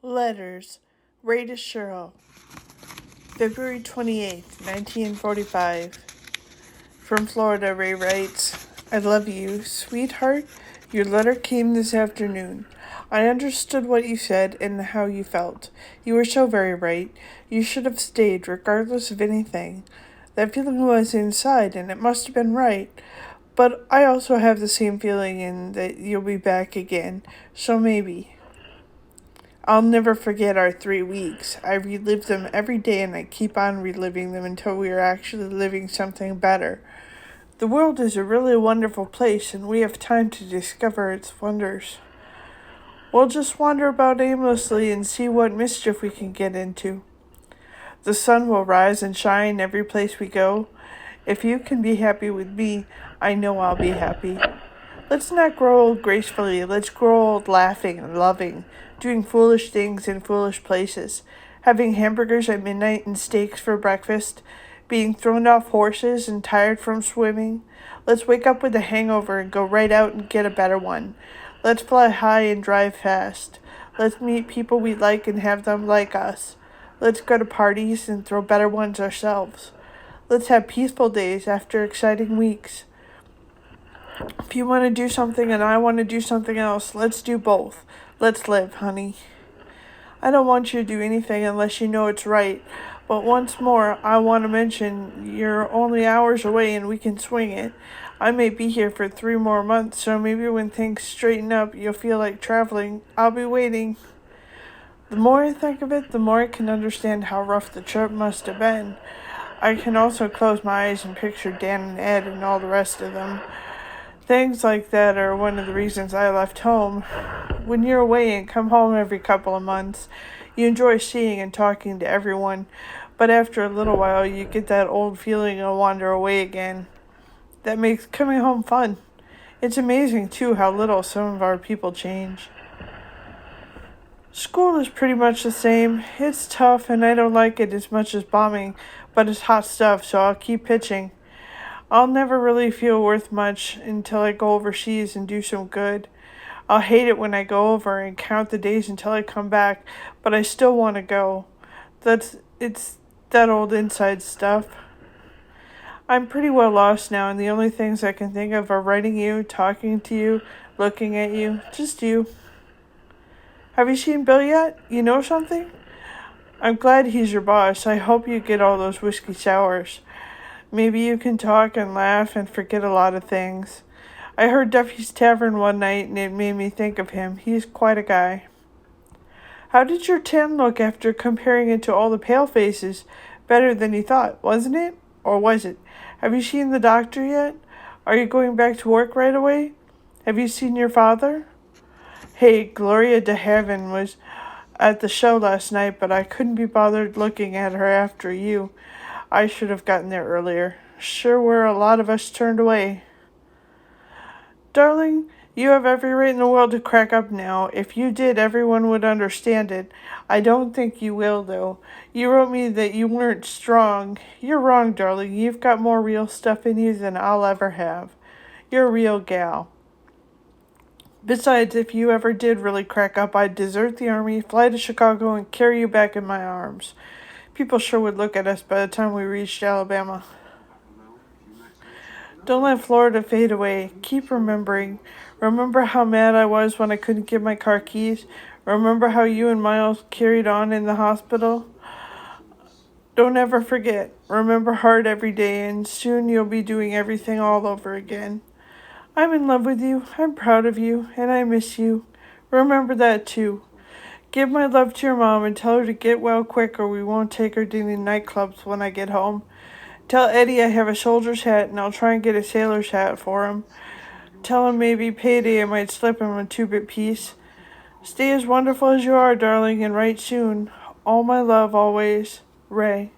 Letters. Ray to Shirl. February 28th, 1945. From Florida, Ray writes, I love you, sweetheart. Your letter came this afternoon. I understood what you said and how you felt. You were so very right. You should have stayed, regardless of anything. That feeling was inside, and it must have been right. But I also have the same feeling in that you'll be back again, so maybe. I'll never forget our 3 weeks. I relive them every day and I keep on reliving them until we are actually living something better. The world is a really wonderful place and we have time to discover its wonders. We'll just wander about aimlessly and see what mischief we can get into. The sun will rise and shine every place we go. If you can be happy with me, I know I'll be happy. Let's not grow old gracefully. Let's grow old laughing and loving, doing foolish things in foolish places, having hamburgers at midnight and steaks for breakfast, being thrown off horses and tired from swimming. Let's wake up with a hangover and go right out and get a better one. Let's fly high and drive fast. Let's meet people we like and have them like us. Let's go to parties and throw better ones ourselves. Let's have peaceful days after exciting weeks. If you want to do something and I want to do something else, let's do both. Let's live, honey. I don't want you to do anything unless you know it's right. But once more, I want to mention you're only hours away and we can swing it. I may be here for 3 more months, so maybe when things straighten up, you'll feel like traveling. I'll be waiting. The more I think of it, the more I can understand how rough the trip must have been. I can also close my eyes and picture Dan and Ed and all the rest of them. Things like that are one of the reasons I left home. When you're away and come home every couple of months, you enjoy seeing and talking to everyone, but after a little while you get that old feeling of wander away again. That makes coming home fun. It's amazing, too, how little some of our people change. School is pretty much the same. It's tough and I don't like it as much as bombing, but it's hot stuff, so I'll keep pitching. I'll never really feel worth much until I go overseas and do some good. I'll hate it when I go over and count the days until I come back, but I still want to go. It's that old inside stuff. I'm pretty well lost now, and the only things I can think of are writing you, talking to you, looking at you, just you. Have you seen Bill yet? You know something? I'm glad he's your boss. I hope you get all those whiskey sours. Maybe you can talk and laugh and forget a lot of things. I heard Duffy's Tavern one night and it made me think of him. He's quite a guy. How did your tan look after comparing it to all the pale faces? Better than you thought, wasn't it? Or was it? Have you seen the doctor yet? Are you going back to work right away? Have you seen your father? Hey, Gloria de Heaven was at the show last night, but I couldn't be bothered looking at her after you. I should have gotten there earlier. Sure were a lot of us turned away. Darling, you have every right in the world to crack up now. If you did, everyone would understand it. I don't think you will, though. You wrote me that you weren't strong. You're wrong, darling. You've got more real stuff in you than I'll ever have. You're a real gal. Besides, if you ever did really crack up, I'd desert the army, fly to Chicago, and carry you back in my arms. People sure would look at us by the time we reached Alabama. Don't let Florida fade away. Keep remembering. Remember how mad I was when I couldn't get my car keys? Remember how you and Miles carried on in the hospital? Don't ever forget. Remember hard every day, and soon you'll be doing everything all over again. I'm in love with you. I'm proud of you, and I miss you. Remember that, too. Give my love to your mom and tell her to get well quick or we won't take her to the nightclubs when I get home. Tell Eddie I have a soldier's hat and I'll try and get a sailor's hat for him. Tell him maybe payday I might slip him a 2-bit piece. Stay as wonderful as you are, darling, and write soon. All my love always, Ray.